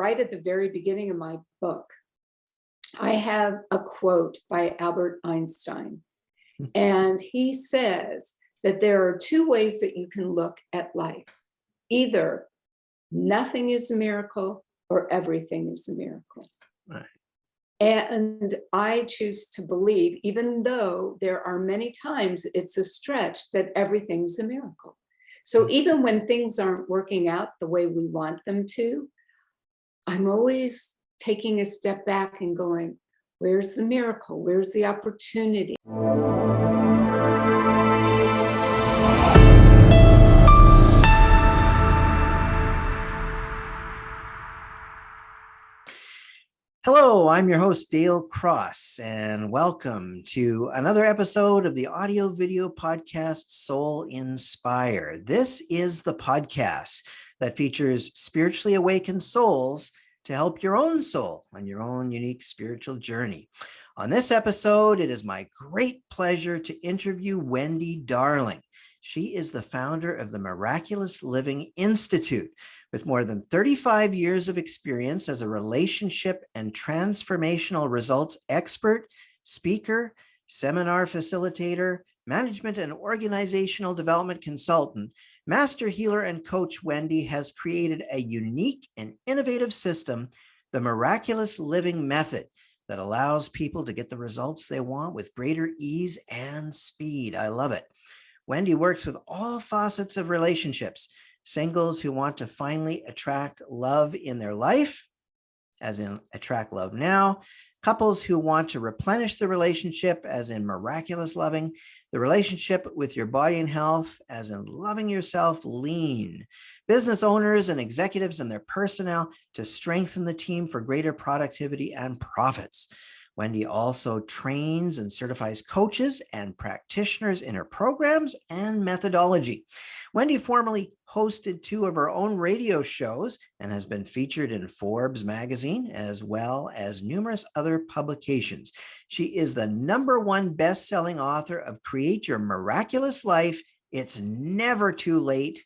right at the very beginning of my book, I have a quote by Albert Einstein. And he says that there are two ways that you can look at life. Either nothing is a miracle or everything is a miracle. Right. And I choose to believe, even though there are many times it's a stretch, that everything's a miracle. So even when things aren't working out the way we want them to, I'm always taking a step back and going, where's the miracle? Where's the opportunity? Hello, I'm your host, Dale Cross, and welcome to another episode of the audio video podcast, Soul Inspire. This is the podcast that features spiritually awakened souls to help your own soul on your own unique spiritual journey. On this episode, it is my great pleasure to interview Wendy Darling. She is the founder of the Miraculous Living Institute, with more than 35 years of experience as a relationship and transformational results expert, speaker, seminar facilitator, management and organizational development consultant. Master healer and coach Wendy has created a unique and innovative system, the Miraculous Living Method, that allows people to get the results they want with greater ease and speed. I love it. Wendy works with all facets of relationships: singles who want to finally attract love in their life, as in attract love now, couples who want to replenish the relationship, as in miraculous loving, the relationship with your body and health, as in loving yourself lean, business owners and executives and their personnel to strengthen the team for greater productivity and profits. Wendy also trains and certifies coaches and practitioners in her programs and methodology. Wendy formerly hosted 2 of her own radio shows and has been featured in Forbes magazine, as well as numerous other publications. She is the #1 best-selling author of Create Your Miraculous Life, It's Never Too Late,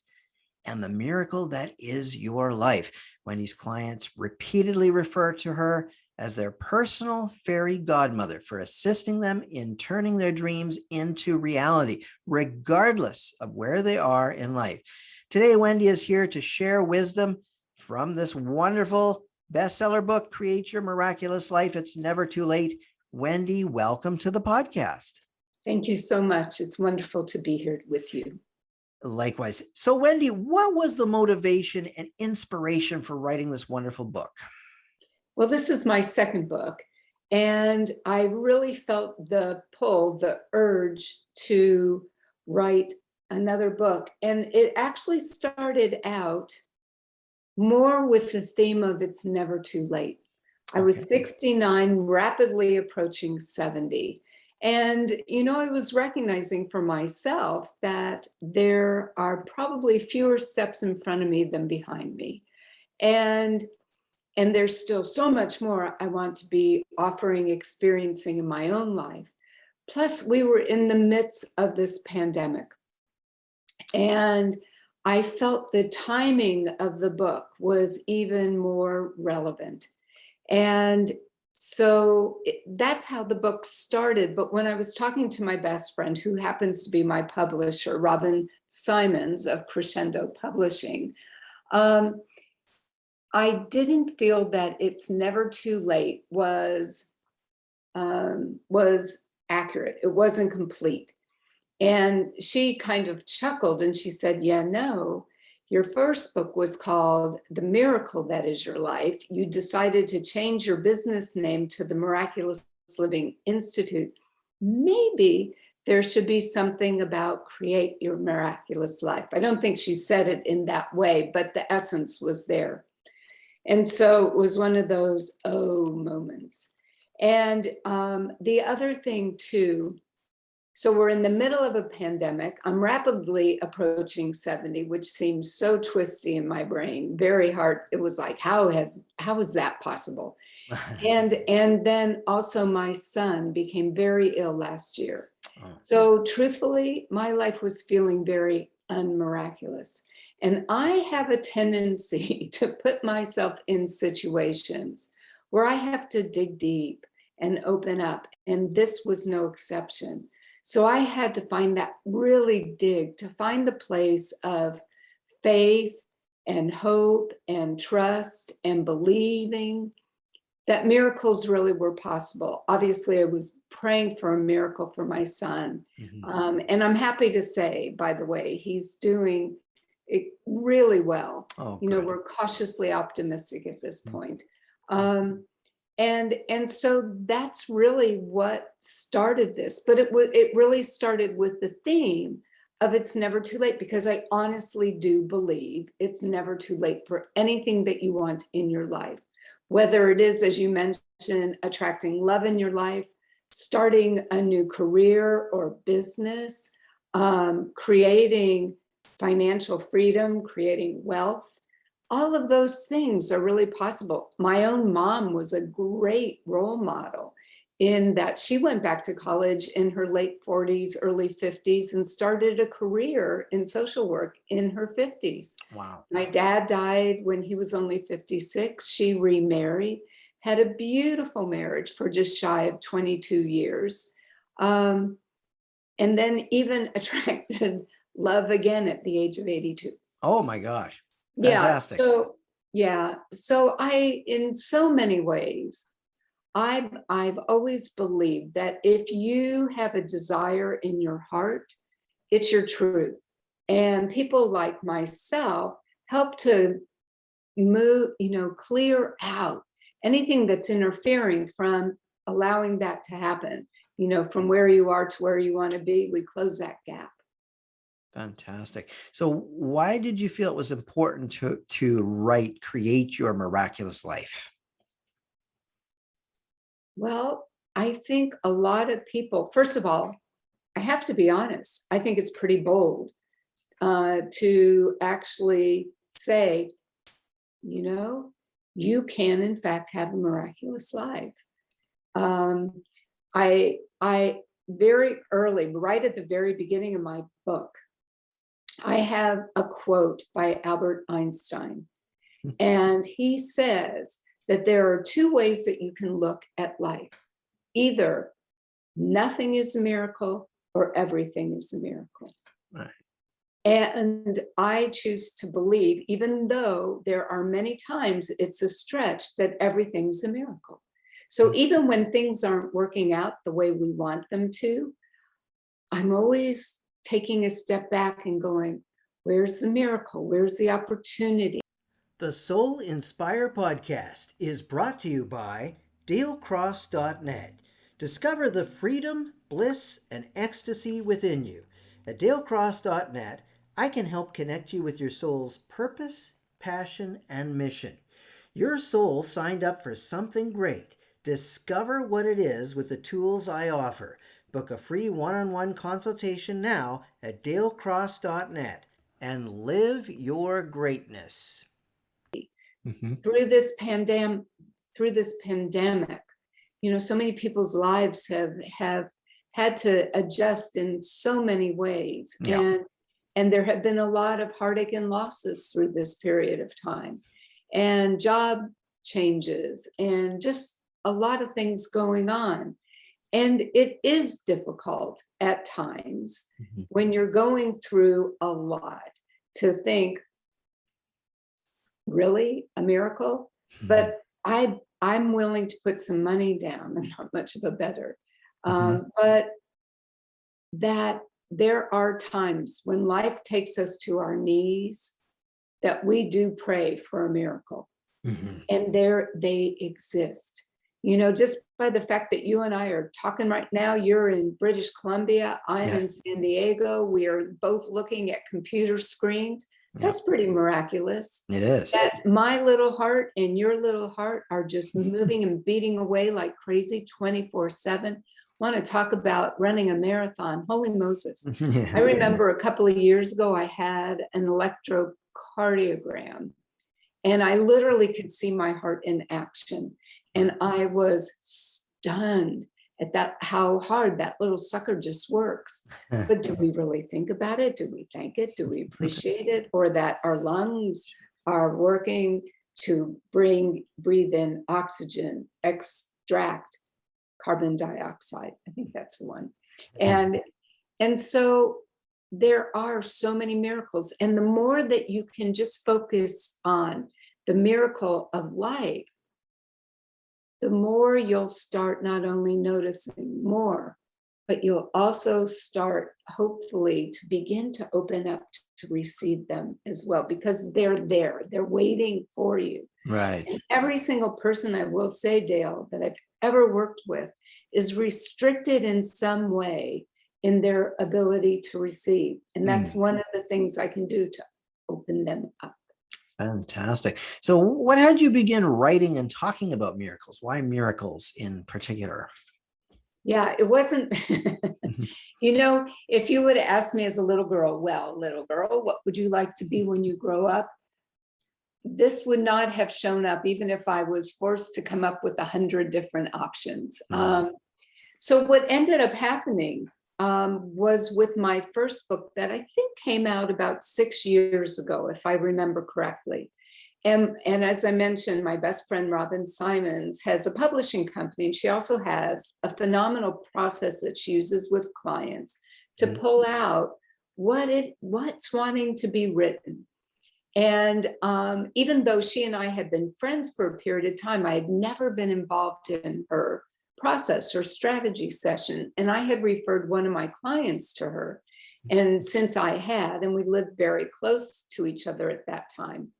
and The Miracle That Is Your Life. Wendy's clients repeatedly refer to her as their personal fairy godmother for assisting them in turning their dreams into reality, regardless of where they are in life. Today, Wendy is here to share wisdom from this wonderful bestseller book, Create Your Miraculous Life, It's Never Too Late. Wendy, welcome to the podcast. Thank you so much. It's wonderful to be here with you. Likewise. So, Wendy, what was the motivation and inspiration for writing this wonderful book? Well, this is my second book, and I really felt the pull, the urge to write another book. And it actually started out more with the theme of it's never too late. I was 69, rapidly approaching 70. And, I was recognizing for myself that there are probably fewer steps in front of me than behind me. And there's still so much more I want to be offering, experiencing in my own life. Plus, we were in the midst of this pandemic. And I felt the timing of the book was even more relevant. And so that's how the book started. But when I was talking to my best friend, who happens to be my publisher, Robin Simons of Crescendo Publishing, I didn't feel that it's never too late was accurate. It wasn't complete. And she kind of chuckled and she said, yeah, no, your first book was called The Miracle That Is Your Life. You decided to change your business name to the Miraculous Living Institute. Maybe there should be something about Create Your Miraculous Life. I don't think she said it in that way, but the essence was there. And so it was one of those moments. And the other thing too, so we're in the middle of a pandemic. I'm rapidly approaching 70, which seems so twisty in my brain, very hard. It was like, how is that possible? And then also my son became very ill last year. So truthfully, my life was feeling very unmiraculous. And I have a tendency to put myself in situations where I have to dig deep and open up. And this was no exception. So I had to find that, really dig to find the place of faith and hope and trust and believing that miracles really were possible. Obviously, I was praying for a miracle for my son. And I'm happy to say, by the way, he's doing it really well. Oh, You know, good. we're cautiously optimistic at this point. And so that's really what started this. But it really started with the theme of it's never too late, because I honestly do believe it's never too late for anything that you want in your life. Whether it is, as you mentioned, attracting love in your life, starting a new career or business, creating financial freedom, creating wealth, all of those things are really possible. My own mom was a great role model in that she went back to college in her late 40s, early 50s, and started a career in social work in her 50s. Wow. My dad died when he was only 56. She remarried, had a beautiful marriage for just shy of 22 years. And then even attracted love again at the age of 82. Oh my gosh. Yeah. Fantastic. So I, in so many ways, I've always believed that if you have a desire in your heart, it's your truth. And people like myself help to move, clear out anything that's interfering from allowing that to happen. From where you are to where you want to be, we close that gap. Fantastic. So why did you feel it was important to create your miraculous life? Well, I think a lot of people, first of all, I have to be honest, I think it's pretty bold to actually say, you can in fact have a miraculous life. I very early, right at the very beginning of my book, I have a quote by Albert Einstein, and he says that there are two ways that you can look at life. Either nothing is a miracle or everything is a miracle. Right. And I choose to believe, even though there are many times it's a stretch, that everything's a miracle. So even when things aren't working out the way we want them to, I'm always taking a step back and going, where's the miracle? Where's the opportunity? The Soul Inspire podcast is brought to you by DaleCross.net. Discover the freedom, bliss, and ecstasy within you. At DaleCross.net, I can help connect you with your soul's purpose, passion, and mission. Your soul signed up for something great. Discover what it is with the tools I offer. Book a free one-on-one consultation now at DaleCross.net and live your greatness. Through this pandemic, so many people's lives have had to adjust in so many ways. Yeah. And there have been a lot of heartache and losses through this period of time, and job changes, and just a lot of things going on. And it is difficult at times when you're going through a lot to think, really, a miracle? But I'm willing to put some money down. I'm not much of a bettor. But that there are times when life takes us to our knees that we do pray for a miracle. And there they exist. Just by the fact that you and I are talking right now, you're in British Columbia, I'm in San Diego, we are both looking at computer screens. That's pretty miraculous. It is. That my little heart and your little heart are just moving and beating away like crazy 24/7. Want to talk about running a marathon? Holy Moses. I remember a couple of years ago, I had an electrocardiogram, and I literally could see my heart in action. And I was stunned at that, how hard that little sucker just works. But do we really think about it? Do we thank it? Do we appreciate it? Or that our lungs are working to breathe in oxygen, extract carbon dioxide. I think that's the one. And so there are so many miracles. And the more that you can just focus on the miracle of life, the more you'll start not only noticing more, but you'll also start, hopefully, to begin to open up to receive them as well, because they're there, they're waiting for you. Right. And every single person, I will say, Dale, that I've ever worked with is restricted in some way in their ability to receive. And that's one of the things I can do to open them up. Fantastic. So what had you begin writing and talking about miracles? Why miracles in particular? Yeah, it wasn't, if you would have asked me as a little girl, well, little girl, what would you like to be when you grow up? This would not have shown up even if I was forced to come up with 100 different options. So what ended up happening was with my first book that I think came out about 6 years ago, if I remember correctly. And as I mentioned, my best friend, Robin Simons, has a publishing company, and she also has a phenomenal process that she uses with clients to pull out what's wanting to be written. And even though she and I had been friends for a period of time, I had never been involved in her process or strategy session. And I had referred one of my clients to her. And since I had, and we lived very close to each other at that time,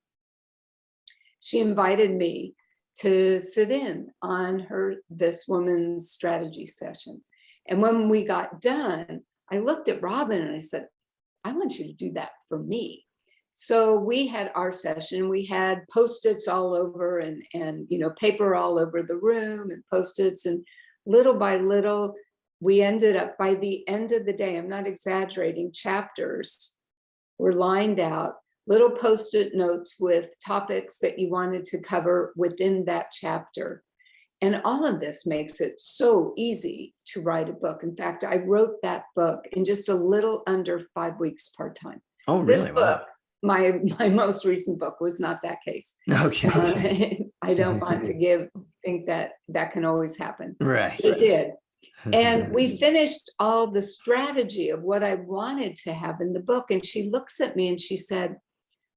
she invited me to sit in on this woman's strategy session. And when we got done, I looked at Robin and I said, I want you to do that for me. So we had our session. We had Post-its all over and paper all over the room and Post-its, and little by little, we ended up, by the end of the day, I'm not exaggerating, chapters were lined out, little Post-it notes with topics that you wanted to cover within that chapter. And all of this makes it so easy to write a book. In fact, I wrote that book in just a little under 5 weeks part-time. Oh, really? This book, my most recent book, was not that case. Okay. I don't want to think that can always happen. Right. It did. And we finished all the strategy of what I wanted to have in the book. And she looks at me and she said,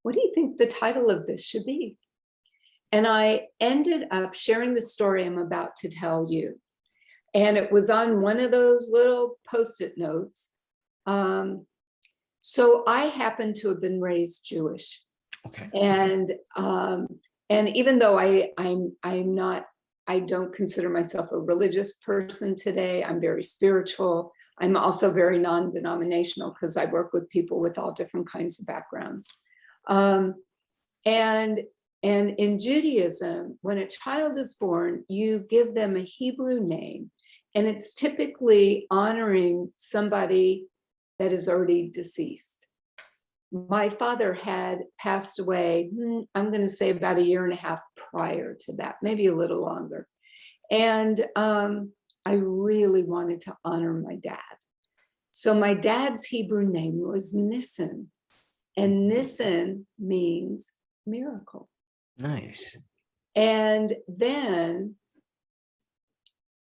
what do you think the title of this should be? And I ended up sharing the story I'm about to tell you. And it was on one of those little Post-it notes. So I happen to have been raised Jewish. Okay. And even though I don't consider myself a religious person today, I'm very spiritual. I'm also very non-denominational because I work with people with all different kinds of backgrounds. And in Judaism, when a child is born, you give them a Hebrew name, and it's typically honoring somebody that is already deceased. My father had passed away, I'm going to say about 1.5 years prior to that, maybe a little longer. And I really wanted to honor my dad. So my dad's Hebrew name was Nissen, and Nissen means miracle. Nice. And then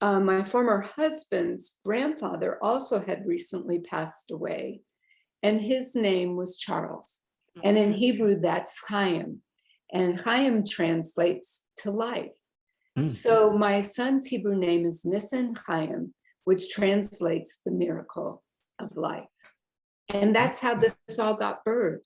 my former husband's grandfather also had recently passed away, and his name was Charles. And in Hebrew, that's Chaim. And Chaim translates to life. So my son's Hebrew name is Nissen Chaim, which translates the miracle of life. And that's how this all got birthed.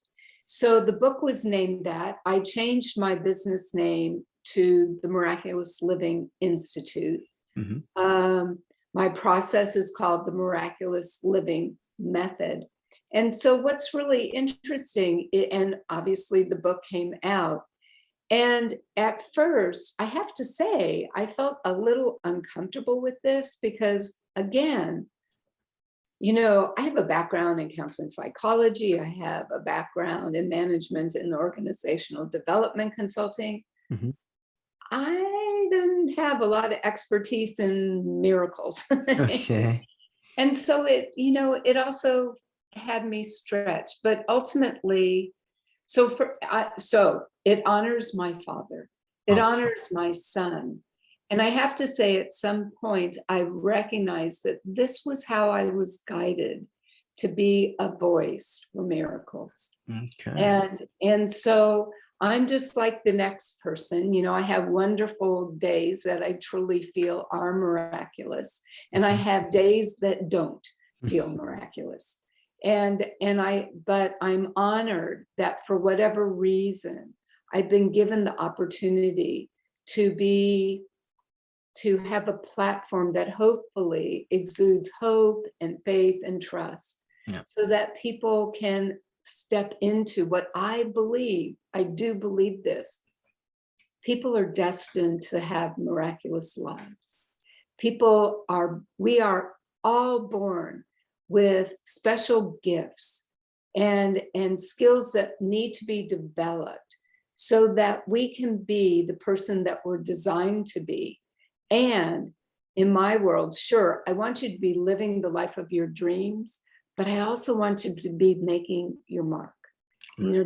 So the book was named that. I changed my business name to the Miraculous Living Institute. My process is called the Miraculous Living Method. And so what's really interesting, and obviously the book came out, and at first, I have to say, I felt a little uncomfortable with this because, again, I have a background in counseling psychology. I have a background in management and organizational development consulting. I don't didn't have a lot of expertise in miracles. Okay. And so it also had me stretch, but ultimately, so it honors my father, it Okay. honors my son. And I have to say, at some point, I recognized that this was how I was guided to be a voice for miracles. Okay. And so I'm just like the next person. I have wonderful days that I truly feel are miraculous, and I have days that don't feel miraculous. But I'm honored that for whatever reason, I've been given the opportunity to have a platform that hopefully exudes hope and faith and trust, Yeah. so that people can step into what I believe. I do believe this. People are destined to have miraculous lives. We are all born with special gifts and skills that need to be developed so that we can be the person that we're designed to be. And in my world, sure, I want you to be living the life of your dreams, but I also want you to be making your mark.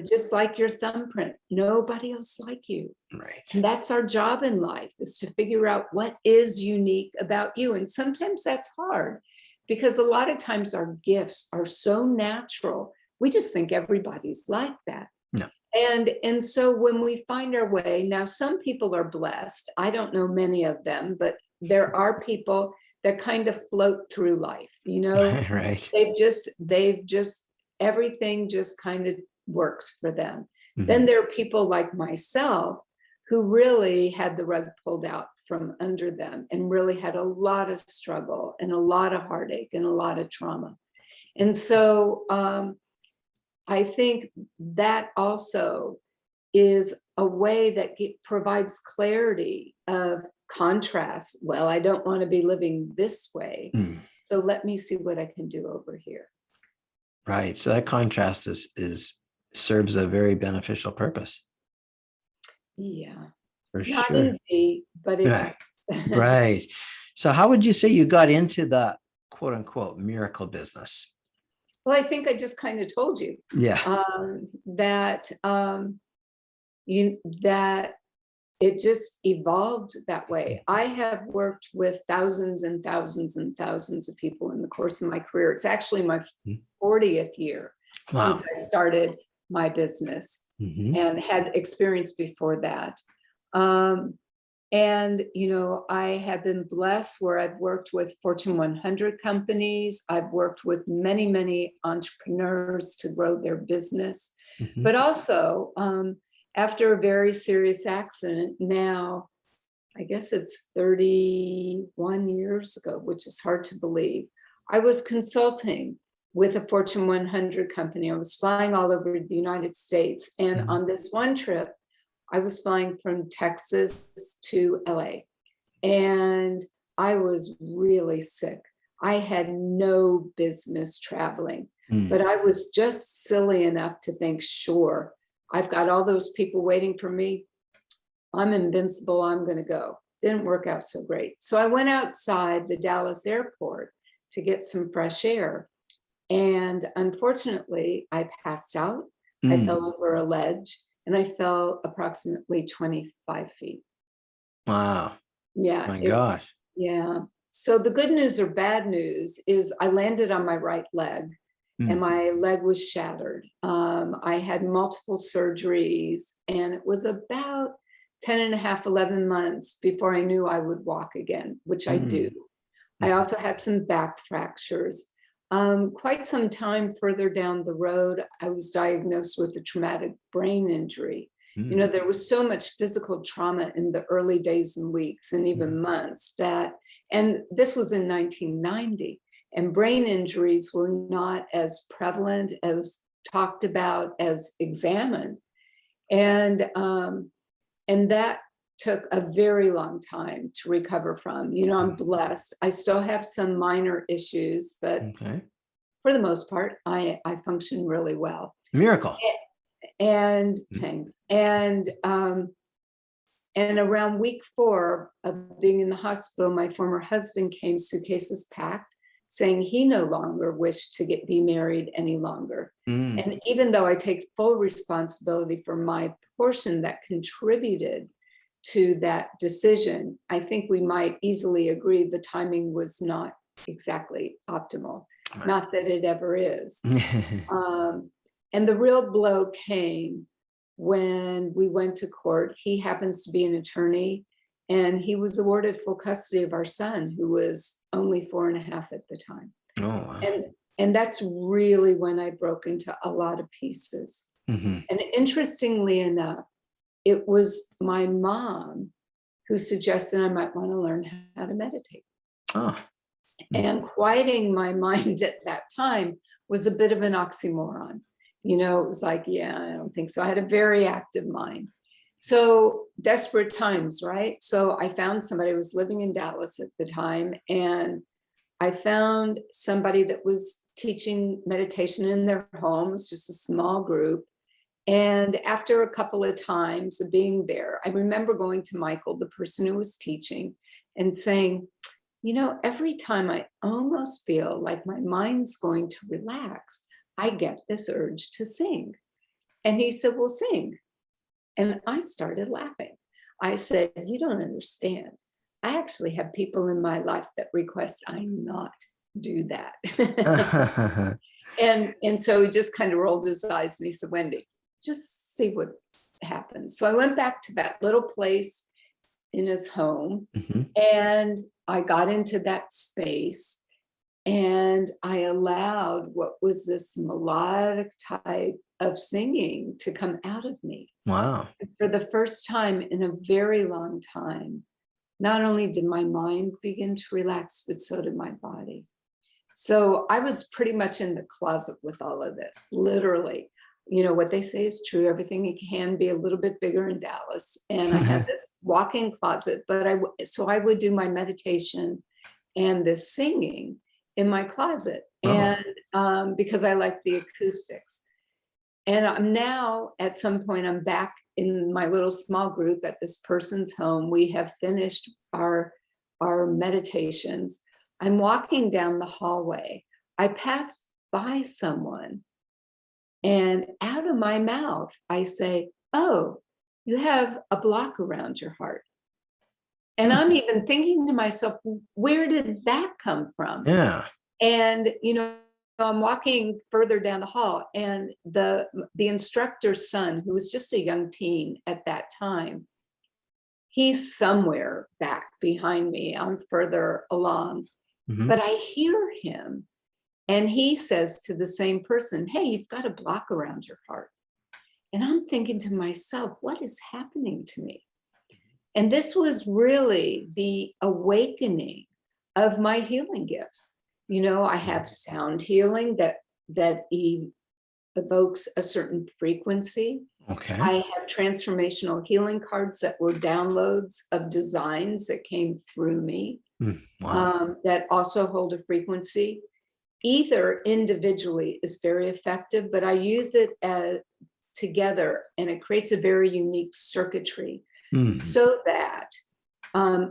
Just like your thumbprint, nobody else like you. Right. And that's our job in life, is to figure out what is unique about you. And sometimes that's hard, because a lot of times our gifts are so natural. We just think everybody's like that. No. And so when we find our way, now some people are blessed. I don't know many of them, but there are people that kind of float through life, Right. they've just everything just kind of works for them. Mhm. Then there are people like myself who really had the rug pulled out from under them and really had a lot of struggle and a lot of heartache and a lot of trauma. And so I think that also is a way that provides clarity of contrast. Well, I don't want to be living this way, so let me see what I can do over here. Right. So that contrast is serves a very beneficial purpose. Yeah. For Not sure. easy, but it Right. does. Right. So how would you say you got into the quote unquote miracle business? Well, I think I just kind of told you Yeah. that that it just evolved that way. I have worked with thousands and thousands and thousands of people in the course of my career. It's actually my 40th year since Wow. I started my business, Mhm. and had experience before that. I have been blessed where I've worked with Fortune 100 companies. I've worked with many, many entrepreneurs to grow their business. Mhm. But also, after a very serious accident, now, I guess it's 31 years ago, which is hard to believe, I was consulting with a Fortune 100 company. I was flying all over the United States. And Mhm. on this one trip, I was flying from Texas to LA, and I was really sick. I had no business traveling, but I was just silly enough to think, sure, I've got all those people waiting for me. I'm invincible. I'm going to go. Didn't work out so great. So I went outside the Dallas airport to get some fresh air. And unfortunately, I passed out. I fell over a ledge, and I fell approximately 25 feet. Wow. Yeah. My gosh. Yeah. So the good news or bad news is I landed on my right leg, and my leg was shattered. I had multiple surgeries, and it was about 10 and a half, 11 months before I knew I would walk again, which I do. I also had some back fractures. Quite some time further down the road, I was diagnosed with a traumatic brain injury. There was so much physical trauma in the early days and weeks and even months and this was in 1990, and brain injuries were not as prevalent, as talked about, as examined. And that took a very long time to recover from. I'm blessed. I still have some minor issues, but Okay. for the most part, I function really well. Miracle. And thanks. And And around week 4 of being in the hospital, my former husband came, suitcases packed, saying he no longer wished to be married any longer. And even though I take full responsibility for my portion that contributed to that decision, I think we might easily agree the timing was not exactly optimal. Not that it ever is. And the real blow came when we went to court. He happens to be an attorney, and he was awarded full custody of our son, who was only 4.5 at the time. Oh, wow. And that's really when I broke into a lot of pieces. And interestingly enough, it was my mom who suggested I might want to learn how to meditate. Oh. And quieting my mind at that time was a bit of an oxymoron. You know, it was like, yeah, I don't think so. I had a very active mind. So desperate times, right? So I found somebody who was living in Dallas at the time, and I found somebody that was teaching meditation in their homes, just a small group. And after a couple of times of being there, I remember going to Michael, the person who was teaching, and saying, you know, every time I almost feel like my mind's going to relax, I get this urge to sing. And he said, well, sing. And I started laughing. I said, you don't understand. I actually have people in my life that request I not do that. And so he just kind of rolled his eyes and he said, Wendy, just see what happens. So I went back to that little place in his home, and I got into that space, and I allowed what was this melodic type of singing to come out of me. Wow. And for the first time in a very long time, not only did my mind begin to relax, but so did my body. So I was pretty much in the closet with all of this, literally. You know, what they say is true. Everything can be a little bit bigger in Dallas. And I had this walk-in closet, but I would do my meditation and this singing in my closet. And because I like the acoustics. And I'm now, at some point, I'm back in my little small group at this person's home. We have finished our meditations. I'm walking down the hallway. I passed by someone, and out of my mouth, I say, oh, you have a block around your heart. And I'm even thinking to myself, where did that come from? Yeah. And, you know, I'm walking further down the hall, and the instructor's son, who was just a young teen at that time, he's somewhere back behind me. I'm further along, but I hear him. And he says to the same person, hey, you've got a block around your heart. And I'm thinking to myself, what is happening to me? And this was really the awakening of my healing gifts. You know, I have sound healing that evokes a certain frequency. Okay. I have transformational healing cards that were downloads of designs that came through me. Wow. That also hold a frequency. Either individually is very effective, but I use it together, and it creates a very unique circuitry. So that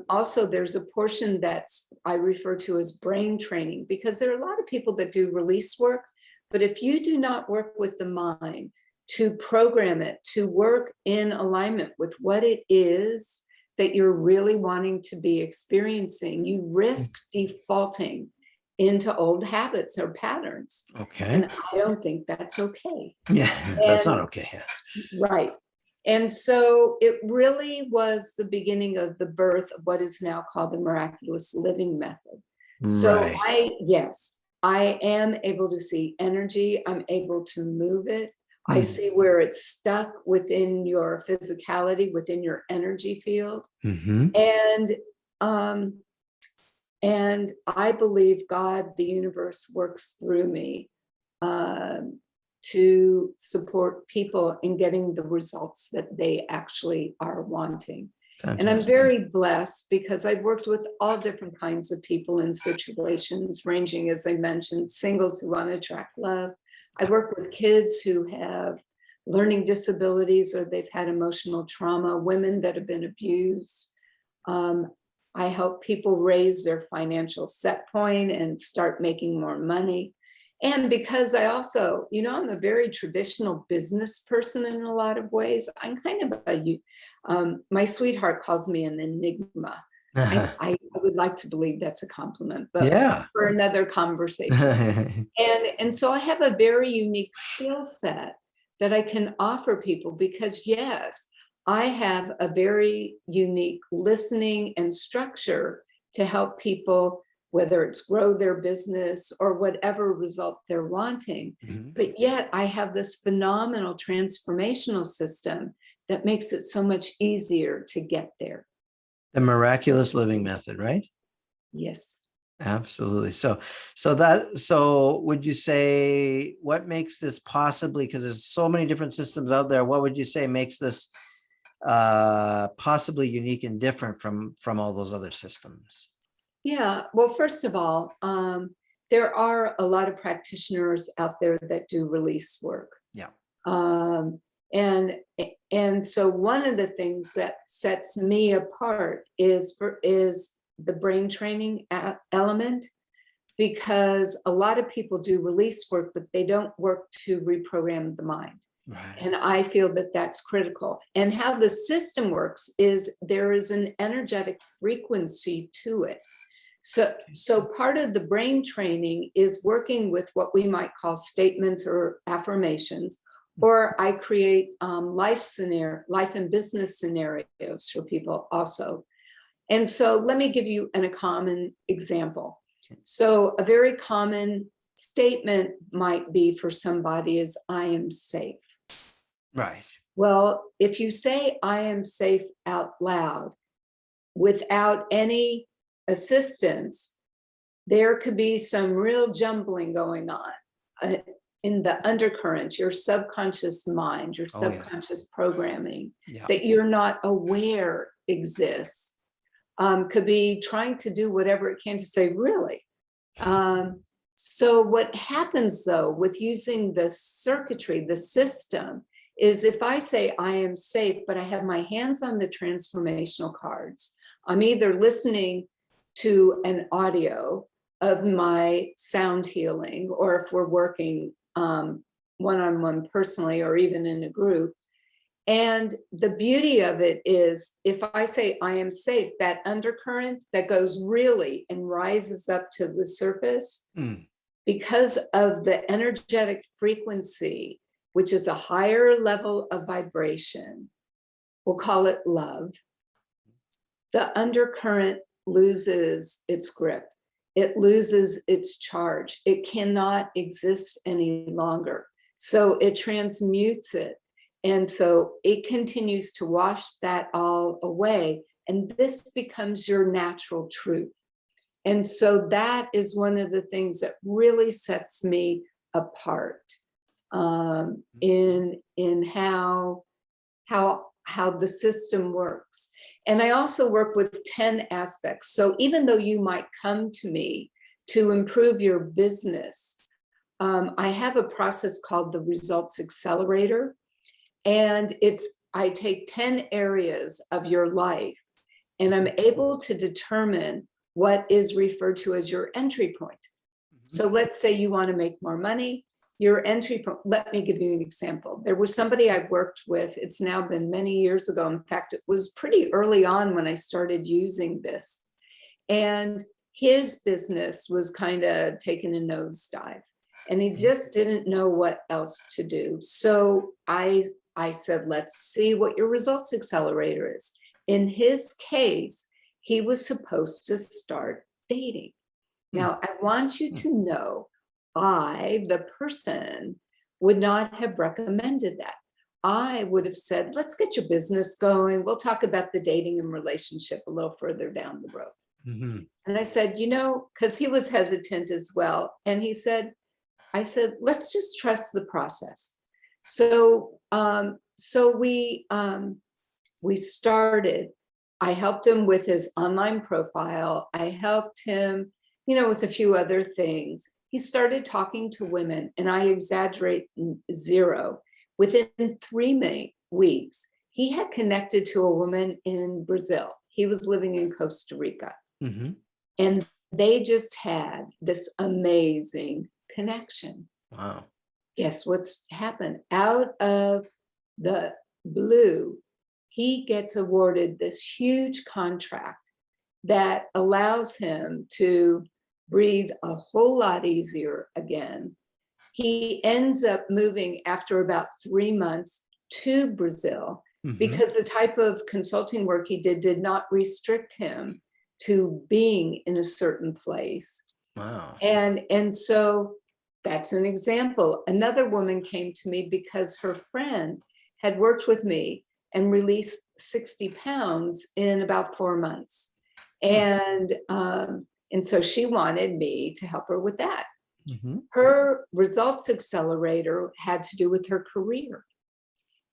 also there's a portion that's I refer to as brain training, because there are a lot of people that do release work, but if you do not work with the mind to program it to work in alignment with what it is that you're really wanting to be experiencing, you risk defaulting into old habits or patterns. Okay. And I don't think that's okay. Yeah, that's not okay. Yeah. Right. And so it really was the beginning of the birth of what is now called the miraculous living method. So I am able to see energy. I'm able to move it. I see where it's stuck within your physicality, within your energy field. And I believe God, the universe, works through me to support people in getting the results that they actually are wanting. Fantastic. And I'm very blessed because I've worked with all different kinds of people in situations ranging, as I mentioned, singles who want to attract love. I work with kids who have learning disabilities or they've had emotional trauma, women that have been abused. I help people raise their financial set point and start making more money. And because I also, I'm a very traditional business person in a lot of ways. I'm kind of my sweetheart calls me an enigma. I would like to believe that's a compliment, but Yeah. that's for another conversation. And so I have a very unique skill set that I can offer people because, yes, I have a very unique listening and structure to help people, whether it's grow their business or whatever result they're wanting. But yet I have this phenomenal transformational system that makes it so much easier to get there. The miraculous living method, right? Yes. Absolutely. So would you say what makes this possibly, because there's so many different systems out there, what would you say makes this possibly unique and different from all those other systems? Yeah, well, first of all, there are a lot of practitioners out there that do release work. Yeah. And so one of the things that sets me apart is the brain training element, because a lot of people do release work, but they don't work to reprogram the mind. Right. And I feel that that's critical. And how the system works is there is an energetic frequency to it. So part of the brain training is working with what we might call statements or affirmations, or I create life and business scenarios for people also. And so let me give you a common example. So a very common statement might be for somebody is, I am safe. Right. Well, if you say I am safe out loud without any assistance, there could be some real jumbling going on in the undercurrent, your subconscious mind, your subconscious programming that you're not aware exists. Could be trying to do whatever it can to say, really. So what happens though with using the circuitry, the system, is if I say I am safe, but I have my hands on the transformational cards, I'm either listening to an audio of my sound healing, or if we're working one-on-one personally, or even in a group. And the beauty of it is, if I say I am safe, that undercurrent that goes really and rises up to the surface, because of the energetic frequency, which is a higher level of vibration, we'll call it love, the undercurrent loses its grip. It loses its charge. It cannot exist any longer. So it transmutes it. And so it continues to wash that all away. And this becomes your natural truth. And so that is one of the things that really sets me apart in how the system works. And I also work with 10 aspects. So even though you might come to me to improve your business, I have a process called the Results Accelerator. And I take 10 areas of your life, and I'm able to determine what is referred to as your entry point. So let's say you want to make more money, your entry point. Let me give you an example. There was somebody I worked with. It's now been many years ago. In fact, it was pretty early on when I started using this. And his business was kind of taking a nosedive, and he just didn't know what else to do. So I said, let's see what your Results Accelerator is. In his case, he was supposed to start dating. Now, I want you to know, I, the person, would not have recommended that. I would have said, let's get your business going. We'll talk about the dating and relationship a little further down the road. And I said, because he was hesitant as well. And I said, let's just trust the process. So we started. I helped him with his online profile. I helped him, with a few other things. He started talking to women, and I exaggerate zero. Within 3 weeks, he had connected to a woman in Brazil. He was living in Costa Rica. Mm-hmm. And they just had this amazing connection. Wow. Guess what's happened? Out of the blue, he gets awarded this huge contract that allows him to breathe a whole lot easier again. He ends up moving after about 3 months to Brazil Mm-hmm. because the type of consulting work he did not restrict him to being in a certain place. Wow. And so that's an example. Another woman came to me because her friend had worked with me and released 60 pounds in about 4 months. And so she wanted me to help her with that. Mm-hmm. Her results accelerator had to do with her career.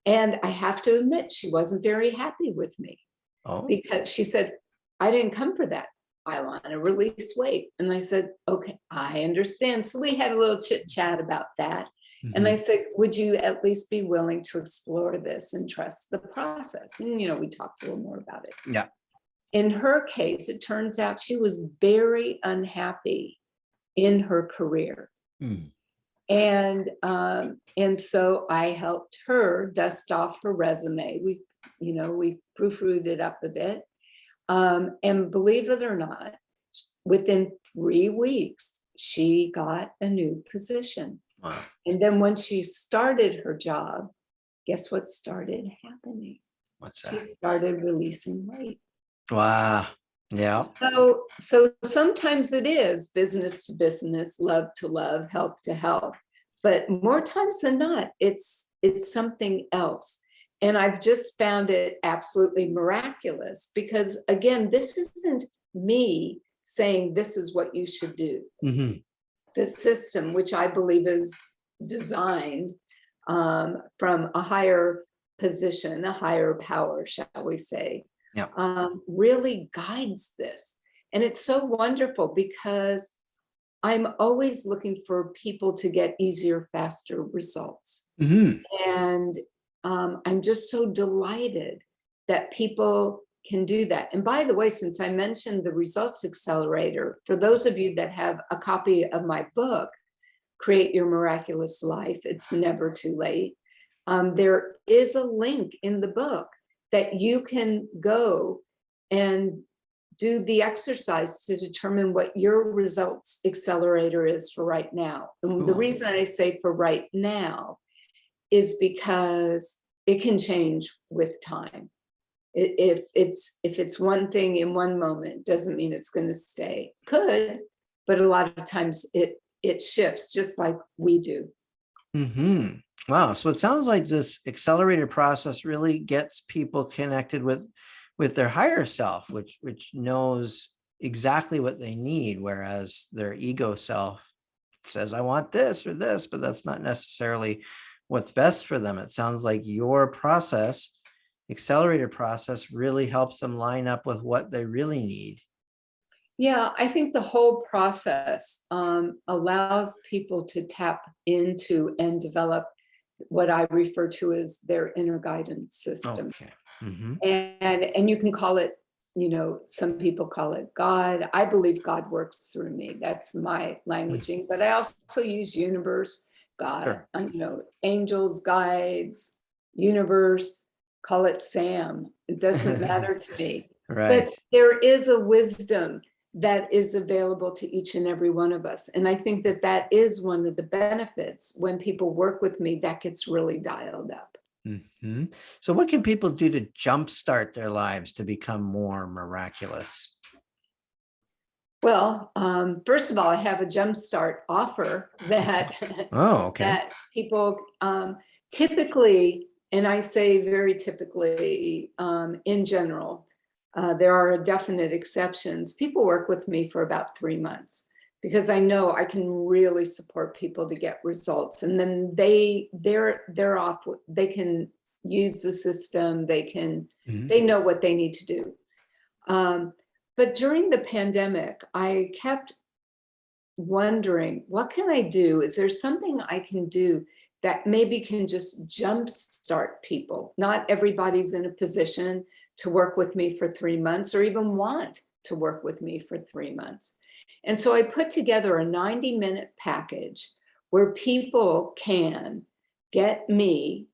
And I have to admit, she wasn't very happy with me Oh. because she said, I didn't come for that. I want to release weight. And I said, okay, I understand. So we had a little chit chat about that. Mm-hmm. And I said, would you at least be willing to explore this and trust the process? And, we talked a little more about it. Yeah. In her case, it turns out she was very unhappy in her career. Mm. And so I helped her dust off her resume. We proofread it up a bit. And believe it or not, within 3 weeks, she got a new position. Wow. And then when she started her job, guess what started happening? What's She that? started releasing weight. Wow. Yeah. So sometimes it is business to business, love to love, health to health. But more times than not, it's something else. And I've just found it absolutely miraculous because, again, this isn't me saying this is what you should do. Mm-hmm. The system, which I believe is designed from a higher position, a higher power, shall we say, really guides this. And it's so wonderful because I'm always looking for people to get easier, faster results. Mm-hmm. And I'm just so delighted that people can do that. And by the way, since I mentioned the Results Accelerator, for those of you that have a copy of my book, Create Your Miraculous Life, it's never too late. There is a link in the book that you can go and do the exercise to determine what your Results Accelerator is for right now. And the reason I say for right now is because it can change with time. If it's one thing in one moment, doesn't mean it's going to stay. Could, but a lot of times it shifts just like we do. Mm-hmm. Wow. So it sounds like this accelerated process really gets people connected with their higher self, which knows exactly what they need, whereas their ego self says, I want this or this, but that's not necessarily what's best for them. It sounds like your process, accelerated process, really helps them line up with what they really need. Yeah, I think the whole process allows people to tap into and develop what I refer to as their inner guidance system. Okay. Mm-hmm. And you can call it, some people call it God. I believe God works through me. That's my languaging, but I also use universe, God, Sure. Angels, guides, universe, call it Sam. It doesn't matter to me. Right. But there is a wisdom that is available to each and every one of us. And I think that is one of the benefits when people work with me, that gets really dialed up. Mm-hmm. So what can people do to jumpstart their lives to become more miraculous? Well, first of all, I have a jumpstart offer that, that people typically, and I say very typically in general, there are definite exceptions. People work with me for about 3 months because I know I can really support people to get results. And then they're off, they can use the system, they know what they need to do. But during the pandemic, I kept wondering, what can I do? Is there something I can do that maybe can just jumpstart people. Not everybody's in a position to work with me for 3 months or even want to work with me for 3 months. And so I put together a 90-minute package where people can get me.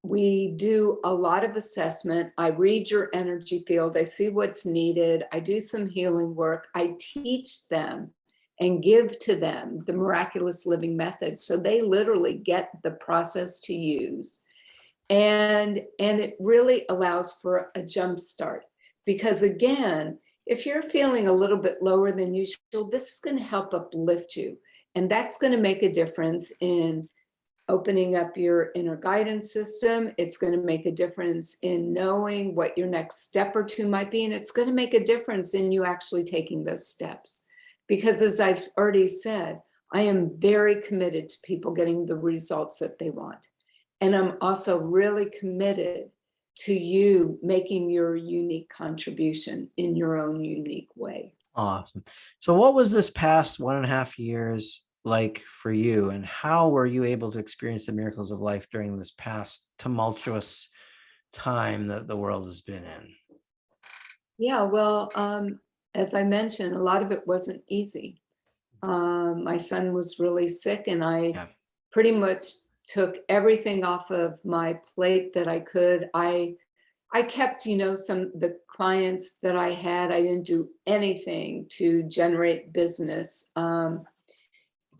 We do a lot of assessment. I read your energy field. I see what's needed. I do some healing work. I teach them and give to them the miraculous living method. So they literally get the process to use. And it really allows for a jump start. Because again, if you're feeling a little bit lower than usual, this is going to help uplift you. And that's going to make a difference in opening up your inner guidance system. It's going to make a difference in knowing what your next step or two might be. And it's going to make a difference in you actually taking those steps. Because as I've already said, I am very committed to people getting the results that they want. And I'm also really committed to you making your unique contribution in your own unique way. Awesome. So what was this past 1.5 years like for you, and how were you able to experience the miracles of life during this past tumultuous time that the world has been in? Yeah, well, as I mentioned, a lot of it wasn't easy. My son was really sick, and I pretty much took everything off of my plate that I could. I kept, some the clients that I had. I didn't do anything to generate business.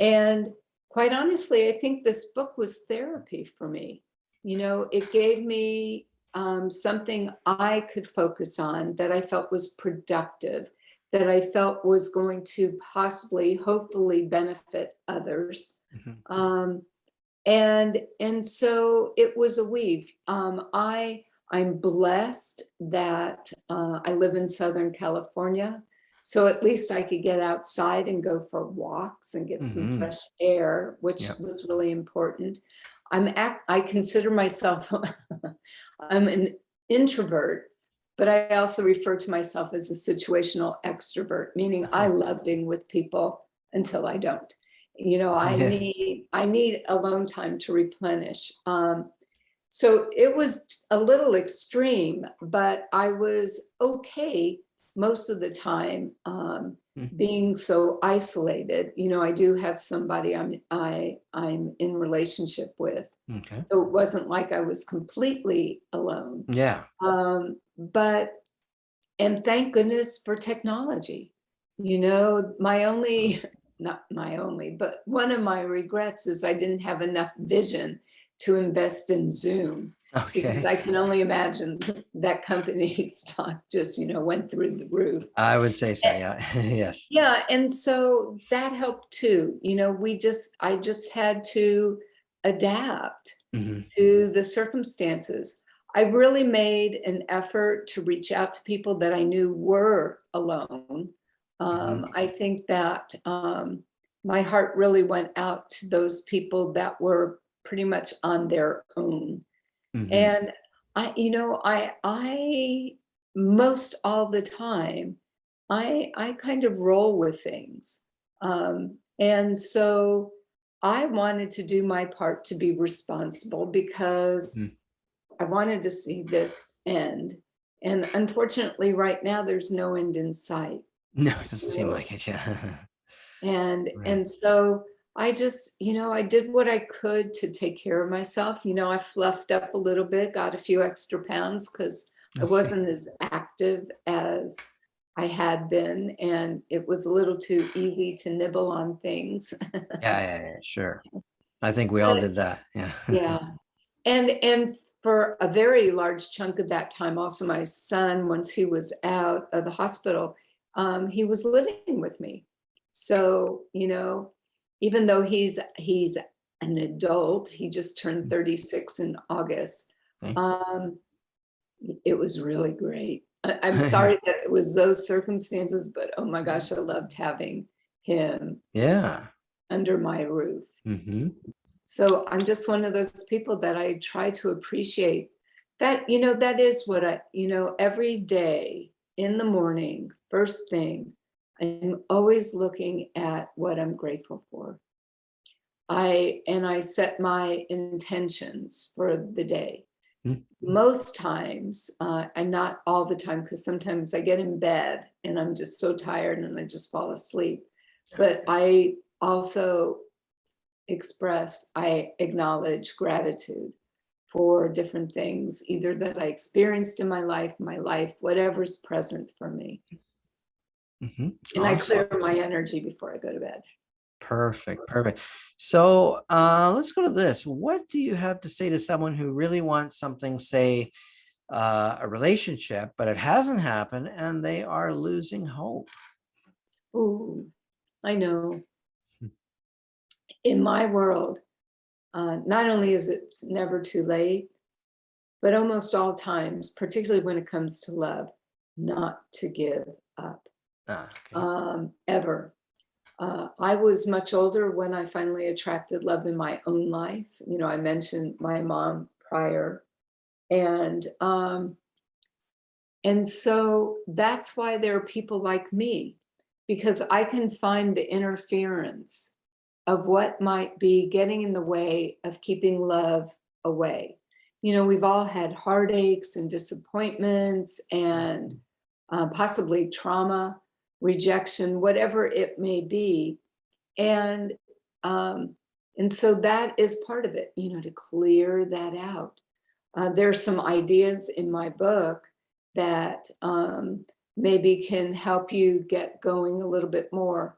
And quite honestly, I think this book was therapy for me. It gave me something I could focus on that I felt was productive, that I felt was going to possibly, hopefully benefit others. Mm-hmm. And so it was a weave. I'm blessed that I live in Southern California. So at least I could get outside and go for walks and get some Mm-hmm. fresh air, which was really important. I consider myself, I'm an introvert, but I also refer to myself as a situational extrovert, meaning I love being with people until I don't. I need alone time to replenish. So it was a little extreme, but I was okay most of the time being so isolated. I do have somebody I'm in relationship with. Okay. So it wasn't like I was completely alone. Yeah. And thank goodness for technology. Not my only, but one of my regrets is I didn't have enough vision to invest in Zoom, because Okay. I can only imagine that company's stock just, went through the roof. I would say so. Yeah. Yes. Yeah, and so that helped too. I just had to adapt Mm-hmm. to the circumstances. I really made an effort to reach out to people that I knew were alone. I think that my heart really went out to those people that were pretty much on their own. Mm-hmm. And I most all the time, I kind of roll with things. And so I wanted to do my part to be responsible, because Mm-hmm. I wanted to see this end. And unfortunately, right now, there's no end in sight. No, it doesn't you seem know, like it. Yeah. And Right. and so I just, I did what I could to take care of myself. I fluffed up a little bit, got a few extra pounds because I Okay. wasn't as active as I had been, and it was a little too easy to nibble on things. Yeah. Yeah. Yeah. Sure. I think we all But did that. Yeah. yeah. And for a very large chunk of that time, also my son, once he was out of the hospital, he was living with me. So, even though he's an adult, he just turned 36 in August. Okay. Um, it was really great. I'm sorry that it was those circumstances, but oh my gosh, I loved having him Yeah. under my roof. Mm-hmm. So I'm just one of those people that I try to appreciate that, that is what every day in the morning, first thing, I'm always looking at what I'm grateful for. I set my intentions for the day. Most times, and not all the time, because sometimes I get in bed and I'm just so tired and I just fall asleep. But I also I acknowledge gratitude for different things, either that I experienced in my life, whatever's present for me. And I clear my energy before I go to bed. Perfect. Perfect. So let's go to this. What do you have to say to someone who really wants something, say, a relationship, but it hasn't happened and they are losing hope? Ooh, I know. In my world, not only is it never too late, but almost all times, particularly when it comes to love, not to give up. Okay. Ever. I was much older when I finally attracted love in my own life. You know, I mentioned my mom prior, and so that's why there are people like me, because I can find the interference of what might be getting in the way of keeping love away. You know, we've all had heartaches and disappointments and possibly trauma, rejection, whatever it may be. And so that is part of it, you know, to clear that out. There's some ideas in my book that maybe can help you get going a little bit more.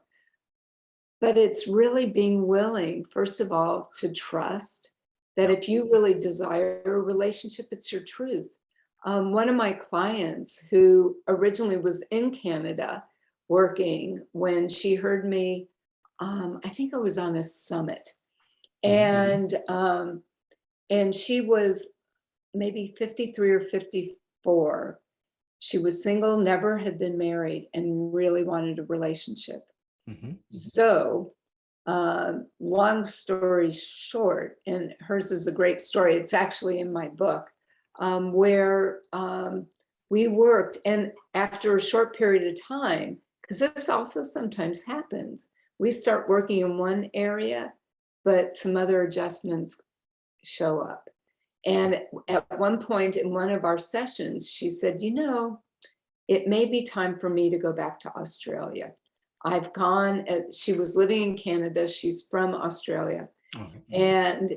But it's really being willing, first of all, to trust that if you really desire a relationship, it's your truth. One of my clients who originally was in Canada working, when she heard me, I think I was on a summit, and she was maybe 53 or 54. She was single, never had been married, and really wanted a relationship. So, long story short, and hers is a great story, it's actually in my book, where we worked, and after a short period of time, because this also sometimes happens, we start working in one area, but some other adjustments show up. And at one point in one of our sessions, she said, you know, it may be time for me to go back to Australia. I've gone, she was living in Canada, she's from Australia. And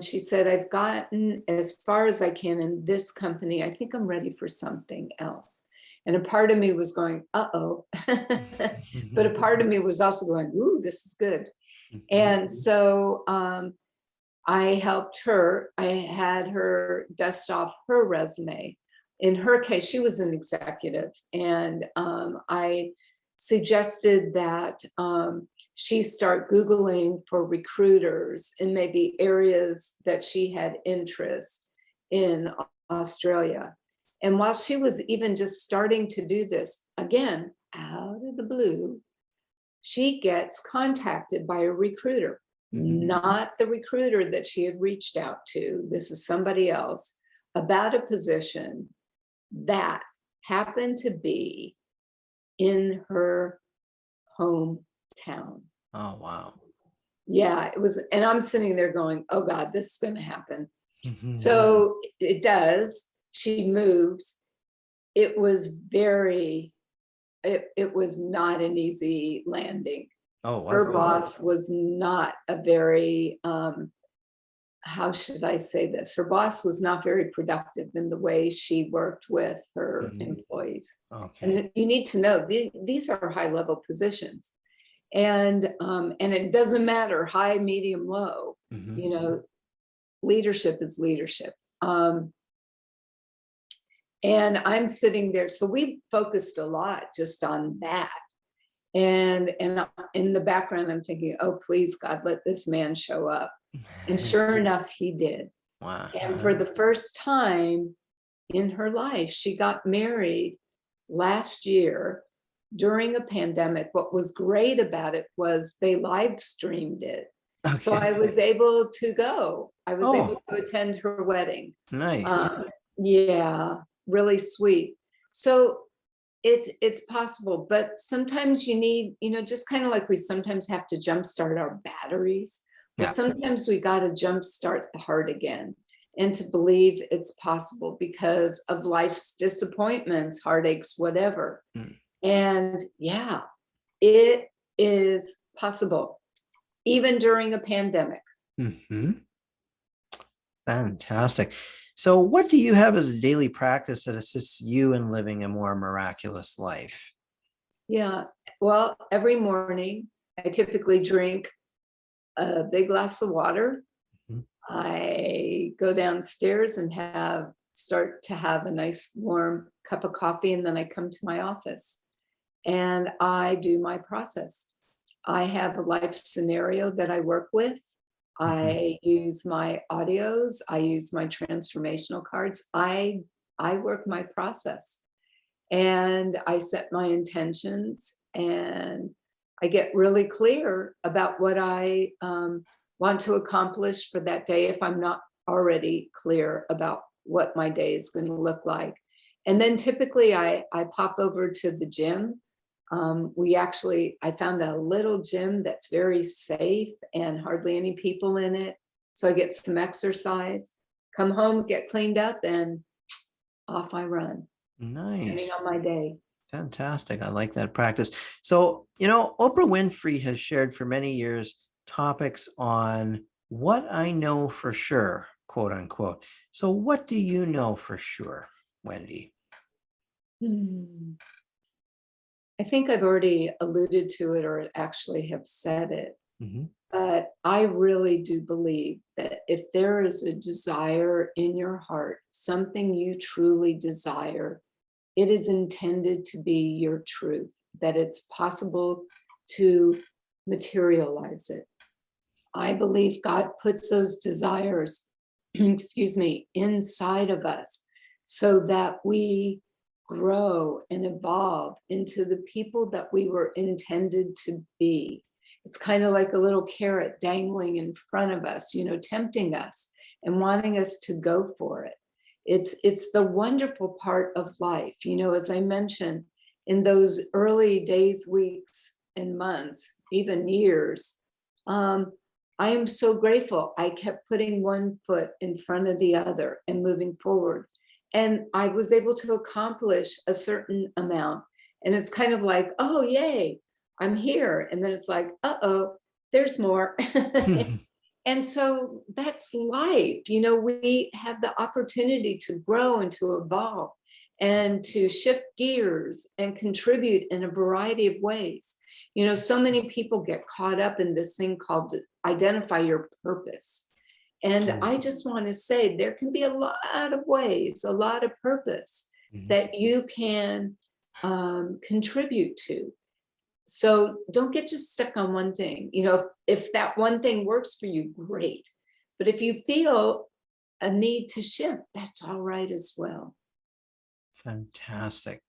she said, I've gotten as far as I can in this company. I think I'm ready for something else. And a part of me was going, uh-oh. But a part of me was also going, ooh, this is good. And so I helped her. I had her dust off her resume. In her case, she was an executive. And I suggested that she start Googling for recruiters in maybe areas that she had interest in Australia. And while she was even just starting to do this, again, out of the blue, she gets contacted by a recruiter, not the recruiter that she had reached out to. This is somebody else, about a position that happened to be in her hometown. Oh, wow. Yeah, it was. And I'm sitting there going, oh God, this is going to happen. So it does. She moves. It was it was not an easy landing. Oh, wow. Her boss was not a very, how should I say this? Her boss was not very productive in the way she worked with her employees. And you need to know, these are high level positions. And it doesn't matter, high, medium, low, you know, leadership is leadership. And I'm sitting there. So we focused a lot just on that. And in the background, I'm thinking, oh, please, God, let this man show up. And sure enough, he did. Wow. And for the first time in her life, she got married last year during a pandemic. What was great about it was they live streamed it. So I was able to go. I was able to attend her wedding. Nice. Yeah, really sweet. So it's possible, but sometimes you need, you know, just kind of like we sometimes have to jumpstart our batteries. But Yeah. sometimes we got to jumpstart the heart again and to believe it's possible because of life's disappointments, heartaches, whatever. Mm. And yeah, it is possible, even during a pandemic. Mhm. Fantastic. So, what do you have as a daily practice that assists you in living a more miraculous life? Yeah. Well, every morning I typically drink a big glass of water. Mhm. I go downstairs and start to have a nice warm cup of coffee, and then I come to my office and I do my process. I have a life scenario that I work with. Mhm. I use my audios, I use my transformational cards. I work my process and I set my intentions and I get really clear about what I want to accomplish for that day if I'm not already clear about what my day is going to look like. And then typically I pop over to the gym. I found a little gym that's very safe and hardly any people in it. So I get some exercise, come home, get cleaned up, and off I run, depending Nice. on my day. Fantastic. I like that practice. So, Oprah Winfrey has shared for many years topics on what I know for sure, quote unquote. So, what do you know for sure, Wendy? Hmm. I think I've already alluded to it or actually have said it, Mhm. but I really do believe that if there is a desire in your heart, something you truly desire, it is intended to be your truth, that it's possible to materialize it. I believe God puts those desires, excuse me, inside of us so that we grow and evolve into the people that we were intended to be. It's kind of like a little carrot dangling in front of us, tempting us and wanting us to go for it. It's the wonderful part of life. As I mentioned, in those early days, weeks, and months, even years, um, I am so grateful. I kept putting one foot in front of the other and moving forward. And I was able to accomplish a certain amount. And it's kind of like, oh, yay, I'm here. And then it's like, uh-oh, there's more. And so that's life. We have the opportunity to grow and to evolve and to shift gears and contribute in a variety of ways. So many people get caught up in this thing called identify your purpose. And Mm. I just want to say there can be a lot of ways, a lot of purpose Mhm. that you can contribute to. So don't get just stuck on one thing. If that one thing works for you, great. But if you feel a need to shift, that's all right as well. Fantastic.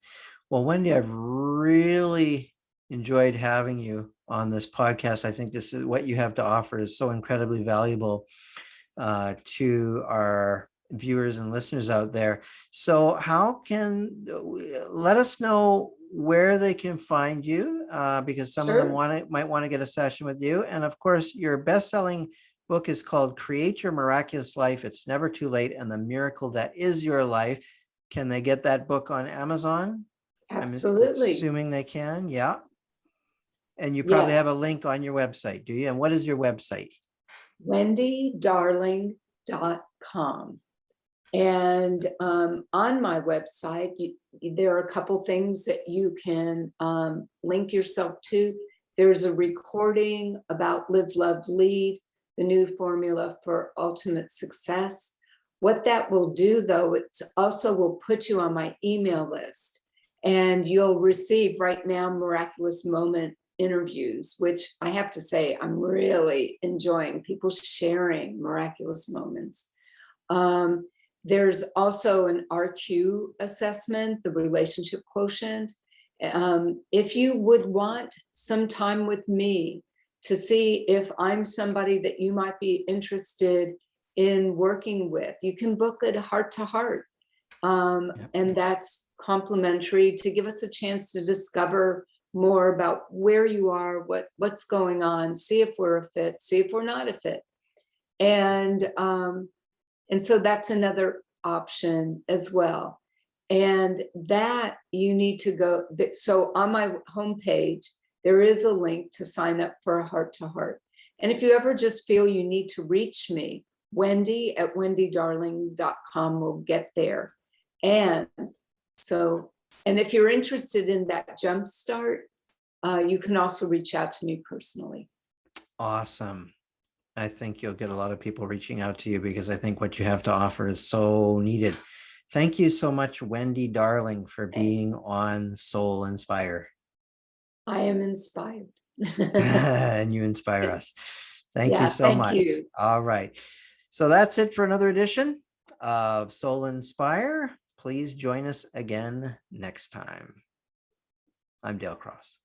Well, Wendy, I've really enjoyed having you on this podcast. I think this is what you have to offer is so incredibly valuable to our viewers and listeners out there. So let us know where they can find you because some of them Sure. might want to get a session with you. And of course, your best-selling book is called Create Your Miraculous Life. It's Never Too Late and the Miracle That Is Your Life. Can they get that book on Amazon? I'm Absolutely. assuming they can. Yeah. And you probably have Yes. a link on your website, do you? And what is your website? wendydarling.com. And on my website, there are a couple things that you can link yourself to. There's a recording about Live, Love, Lead, the new formula for ultimate success. What that will do, though, it also will put you on my email list. And you'll receive right now miraculous moment interviews, which I have to say, I'm really enjoying people sharing miraculous moments. Um, there's also an RQ assessment, the relationship quotient. If you would want some time with me to see if I'm somebody that you might be interested in working with, you can book it heart to heart. Yep. And that's complimentary to give us a chance to discover more about where you are, what's going on, see if we're a fit, see if we're not a fit. And so that's another option as well. And that you need to go. So on my homepage, there is a link to sign up for a heart-to-heart. And if you ever just feel you need to reach me, Wendy at wendydarling.com will get there. And so, and if you're interested in that jumpstart, you can also reach out to me personally. Awesome. I think you'll get a lot of people reaching out to you because I think what you have to offer is so needed. Thank you so much, Wendy Darling, for being on Soul Inspire. I am inspired. And you inspire us. Thank you so much. You. All right. So that's it for another edition of Soul Inspire. Please join us again next time. I'm Dale Cross.